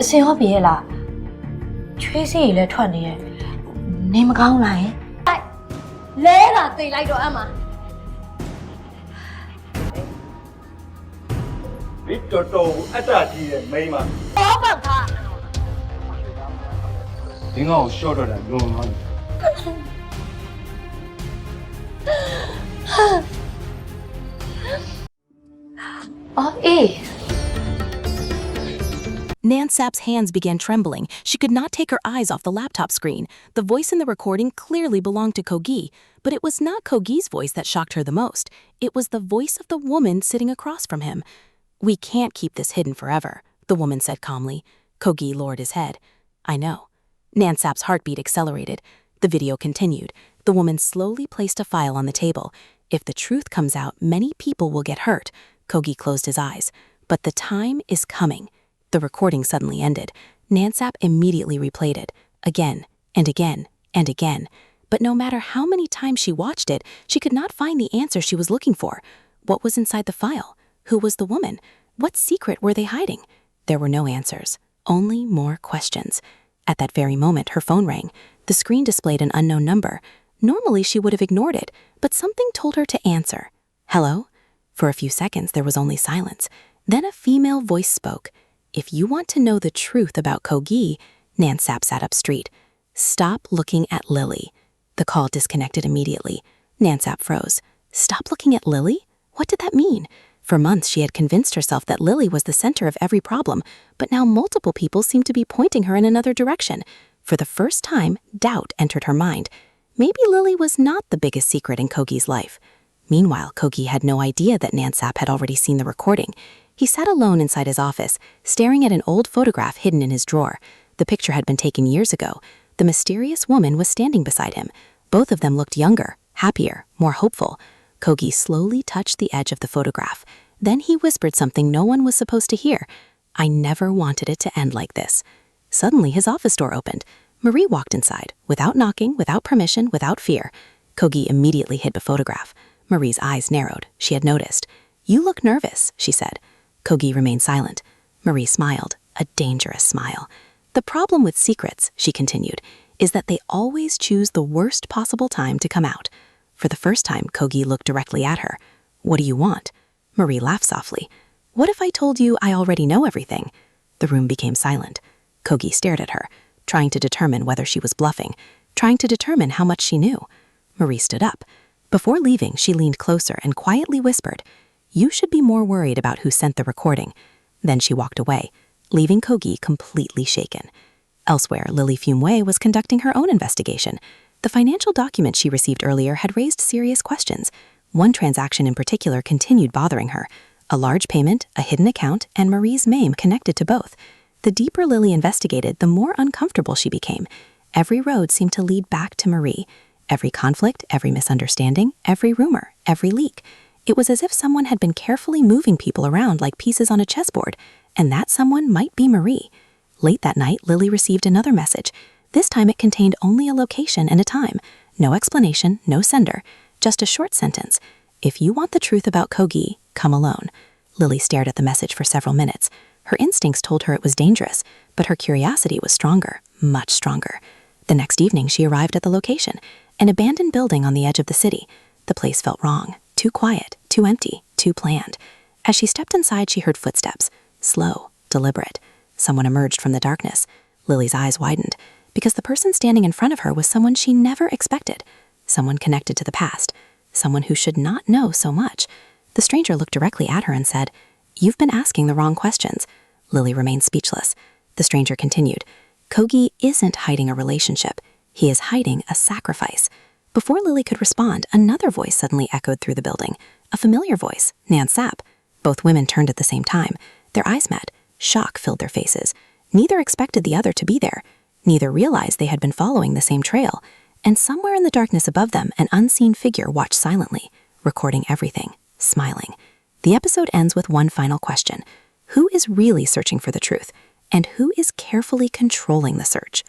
အစင်ရောပြေးလားချွေးစီကြီးလည်းထွက်နေရဲ့နေမကောင်းလားလဲတာတိတ်လိုက်တော့အမဒီတော်အတ္တကြီးရဲ့မိန်းမတော့ပေါက်ထား ဒီငါ့ကိုရှော့တော့တာလွန်သွားပြီ အော်အေး Nansap's hands began trembling. She could not take her eyes off the laptop screen. The voice in the recording clearly belonged to Kogi, but it was not Kogi's voice that shocked her the most. It was the voice of the woman sitting across from him. "We can't keep this hidden forever," the woman said calmly. Kogi lowered his head. "I know." Nansap's heartbeat accelerated. The video continued. The woman slowly placed a file on the table. "If the truth comes out, many people will get hurt." Kogi closed his eyes. "But the time is coming." The recording suddenly ended. Nansap immediately replayed it, again and again and again. But no matter how many times she watched it, she could not find the answer she was looking for. What was inside the file? Who was the woman? What secret were they hiding? There were no answers, only more questions. At that very moment, her phone rang. The screen displayed an unknown number. Normally, she would have ignored it, but something told her to answer. "Hello?" For a few seconds, there was only silence. Then a female voice spoke. "If you want to know the truth about Kogi," Nansap sat up straight. "Stop looking at Lily." The call disconnected immediately. Nansap froze. Stop looking at Lily? What did that mean? For months, she had convinced herself that Lily was the center of every problem, but now multiple people seemed to be pointing her in another direction. For the first time, doubt entered her mind. Maybe Lily was not the biggest secret in Kogi's life. Meanwhile, Kogi had no idea that Nansap had already seen the recording. He sat alone inside his office, staring at an old photograph hidden in his drawer. The picture had been taken years ago. The mysterious woman was standing beside him. Both of them looked younger, happier, more hopeful. Kogi slowly touched the edge of the photograph. Then he whispered something no one was supposed to hear. "I never wanted it to end like this." Suddenly, his office door opened. Marie walked inside, without knocking, without permission, without fear. Kogi immediately hid the photograph. Marie's eyes narrowed. She had noticed. "You look nervous," she said. Kogi remained silent. Marie smiled, a dangerous smile. "The problem with secrets," she continued, "is that they always choose the worst possible time to come out." For the first time, Kogi looked directly at her. "What do you want?" Marie laughed softly. "What if I told you I already know everything?" The room became silent. Kogi stared at her, trying to determine whether she was bluffing, trying to determine how much she knew. Marie stood up. Before leaving, she leaned closer and quietly whispered, "You should be more worried about who sent the recording." Then she walked away, leaving Kogi completely shaken. Elsewhere, Lily Fumway was conducting her own investigation. The financial documents she received earlier had raised serious questions. One transaction in particular continued bothering her. A large payment, a hidden account, and Marie's name connected to both. The deeper Lily investigated, the more uncomfortable she became. Every road seemed to lead back to Marie. Every conflict, every misunderstanding, every rumor, every leak. It was as if someone had been carefully moving people around like pieces on a chessboard, and that someone might be Marie. Late that night, Lily received another message. This time it contained only a location and a time. No explanation, no sender, just a short sentence. "If you want the truth about Kogi, come alone." Lily stared at the message for several minutes. Her instincts told her it was dangerous, but her curiosity was stronger, much stronger. The next evening, she arrived at the location, an abandoned building on the edge of the city. The place felt wrong. Too quiet, too empty, too planned. As she stepped inside, she heard footsteps, slow, deliberate. Someone emerged from the darkness. Lily's eyes widened, because the person standing in front of her was someone she never expected, someone connected to the past, someone who should not know so much. The stranger looked directly at her and said, "You've been asking the wrong questions." Lily remained speechless. The stranger continued, "Kogi isn't hiding a relationship. He is hiding a sacrifice." Before Lily could respond, another voice suddenly echoed through the building. A familiar voice, Nansap. Both women turned at the same time. Their eyes met. Shock filled their faces. Neither expected the other to be there. Neither realized they had been following the same trail. And somewhere in the darkness above them, an unseen figure watched silently, recording everything, smiling. The episode ends with one final question. Who is really searching for the truth? And who is carefully controlling the search?